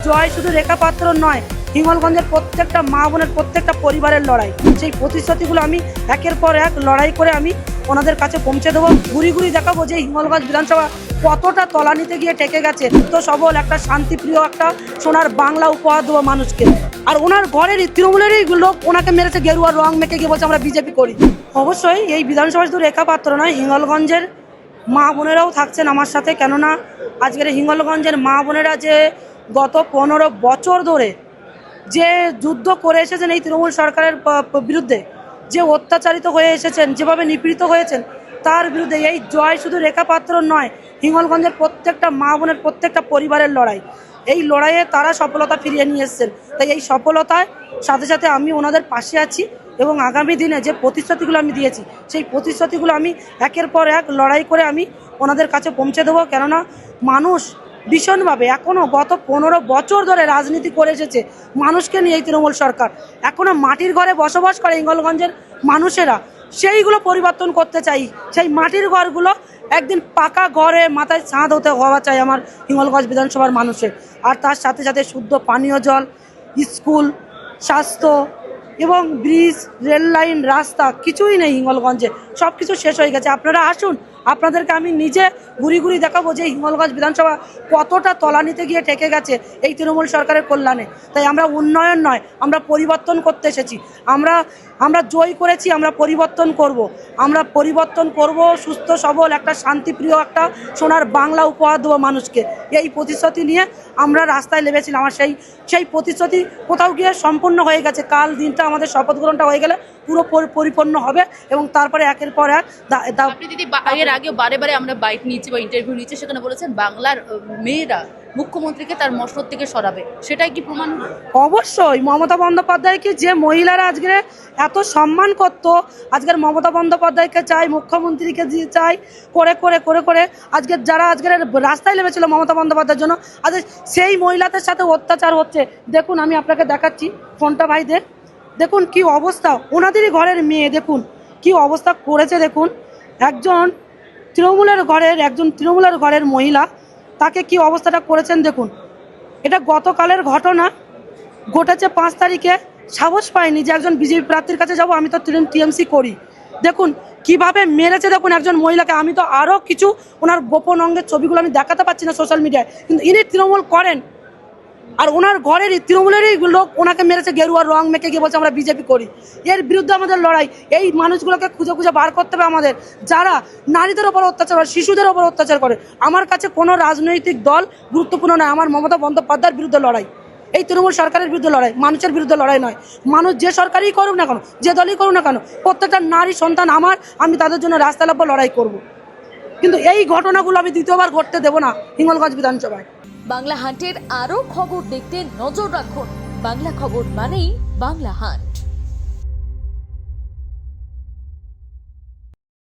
জয় শুধু রেখা পাত্র নয়, হিঙ্গলগঞ্জের প্রত্যেকটা মা বোনের প্রত্যেকটা পরিবারের লড়াই। সেই প্রতিশ্রুতিগুলো আমি একের পর এক লড়াই করে আমি ওনাদের কাছে পৌঁছে দেবো। ঘুরি ঘুরি দেখাবো যে হিঙ্গলগঞ্জ বিধানসভা কতটা তলানিতে গিয়ে ঠেকে গেছে। তো সবল একটা শান্তিপ্রিয় একটা সোনার বাংলা উপহার দেবো মানুষকে। আর ওনার ঘরেরই তৃণমূলেরই লোক ওনাকে মেরেছে গেরুয়া রং মেখে গিয়ে বলছে আমরা বিজেপি করি। অবশ্যই এই বিধানসভা শুধু রেখা পাত্র নয়, হিঙ্গলগঞ্জের মা বোনেরাও থাকছেন আমার সাথে। কেননা আজকের হিঙ্গলগঞ্জের মা বোনেরা যে গত 15 বছর ধরে যে যুদ্ধ করে এসেছেন এই তৃণমূল সরকারের বিরুদ্ধে, যে অত্যাচারিত হয়ে এসেছেন, যেভাবে নিপীড়িত হয়েছেন, তার বিরুদ্ধে এই জয় শুধু রেখা পাত্র নয়, হিঙ্গলগঞ্জের প্রত্যেকটা মা বোনের প্রত্যেকটা পরিবারের লড়াই। এই লড়াইয়ে তারা সফলতা ফিরিয়ে নিয়ে এসছেন। তাই এই সফলতায় সাথে সাথে আমি ওনাদের পাশে আছি এবং আগামী দিনে যে প্রতিশ্রুতিগুলো আমি দিয়েছি সেই প্রতিশ্রুতিগুলো আমি একের পর এক লড়াই করে আমি ওনাদের কাছে পৌঁছে দেবো। কেননা মানুষ ভীষণভাবে এখনও গত 15 বছর ধরে রাজনীতি করে এসেছে মানুষকে নিয়ে এই তৃণমূল সরকার। এখনও মাটির ঘরে বসবাস করে হিঙ্গলগঞ্জের মানুষেরা, সেইগুলো পরিবর্তন করতে চাই। সেই মাটির ঘরগুলো একদিন পাকা ঘরে মাথায় ছাদ হওয়া চাই আমার হিঙ্গলগঞ্জ বিধানসভার মানুষের। আর তার সাথে সাথে শুদ্ধ পানীয় জল, স্কুল, স্বাস্থ্য এবং ব্রিজ, রেল লাইন, রাস্তা কিছুই নেই হিঙ্গলগঞ্জে। সব কিছু শেষ হয়ে গেছে। আপনারা আসুন, আপনাদেরকে আমি নিজে ঘুরি ঘুরি দেখাবো যে হিঙ্গলগঞ্জ বিধানসভা কতটা তলানিতে গিয়ে ঠেকে গেছে এই তৃণমূল সরকারের কল্যাণে। তাই আমরা উন্নয়ন নয়, আমরা পরিবর্তন করতে এসেছি। আমরা জয় করেছি, আমরা পরিবর্তন করব। আমরা পরিবর্তন করব, সুস্থ সবল একটা শান্তিপ্রিয় একটা সোনার বাংলা উপহার দেবো মানুষকে। এই প্রতিশ্রুতি নিয়ে আমরা রাস্তায় নেমেছিলাম। আমার সেই প্রতিশ্রুতি কোথাও গিয়ে সম্পূর্ণ হয়ে গেছে। কাল দিনটা আমাদের শপথ গ্রহণটা হয়ে গেলে পুরো পরিপূর্ণ হবে এবং তারপরে একের পর এক দিদি এর আগে বারে বারে আমরা বাইট নিচ্ছি বা ইন্টারভিউ নিচ্ছি, সেখানে বলেছেন বাংলার মেয়েরা মুখ্যমন্ত্রীকে তার মসনদ থেকে সরাবে, সেটাই কি প্রমাণ? অবশ্যই মমতা বন্দ্যোপাধ্যায়কে যে মহিলারা আজকে এত সম্মান করত, আজকের মমতা বন্দ্যোপাধ্যায়কে চাই, মুখ্যমন্ত্রীকে চাই করে করে করে করে আজকে যারা আজকের রাস্তায় নেমেছিল মমতা বন্দ্যোপাধ্যায়ের জন্য, আজ সেই মহিলাদের সাথে অত্যাচার হচ্ছে। দেখুন আমি আপনাকে দেখাচ্ছি ফোনটা ভাইদের, দেখুন কি অবস্থা, ওনাদেরই ঘরের মেয়ে, দেখুন কি অবস্থা করেছে। দেখুন একজন তৃণমূলের ঘরের মহিলা, তাকে কি অবস্থাটা করেছেন দেখুন। এটা গতকালের ঘটনা, ঘটেছে 5 তারিখে। সাহস পাইনি যে একজন বিজেপি প্রার্থীর কাছে যাব, আমি তো টিএমসি করি। দেখুন কিভাবে মেরেছে, দেখুন একজন মহিলাকে। আমি তো আরও কিছু ওনার গোপন অঙ্গের ছবিগুলো আমি দেখাতে পাচ্ছি না সোশ্যাল মিডিয়ায়, কিন্তু ইনি তৃণমূল করেন আর ওনার ঘরেরই তৃণমূলেরই লোক ওনাকে মেরেছে গেরুয়া রং মেখে গিয়ে বলছে আমরা বিজেপি করি। এর বিরুদ্ধে আমাদের লড়াই। এই মানুষগুলোকে খুঁজে খুঁজে বার করতে হবে আমাদের, যারা নারীদের ওপর অত্যাচার করে, শিশুদের ওপর অত্যাচার করে। আমার কাছে কোনো রাজনৈতিক দল গুরুত্বপূর্ণ নয়, আমার মমতা বন্দ্যোপাধ্যায়ের বিরুদ্ধে লড়াই, এই তৃণমূল সরকারের বিরুদ্ধে লড়াই, মানুষের বিরুদ্ধে লড়াই নয়। মানুষ যে সরকারই করুক না কেন, যে দলই করুক না কেন, প্রত্যেকটা নারী সন্তান আমার, আমি তাদের জন্য রাস্তা লাভ লড়াই করব। কিন্তু এই ঘটনাগুলো আমি দ্বিতীয়বার ঘটতে দেবো না হিঙ্গলগঞ্জ বিধানসভায়। বাংলা হান্টের আরও খবর দেখতে নজর রাখুন। বাংলা খবর মানেই বাংলা হান্ট।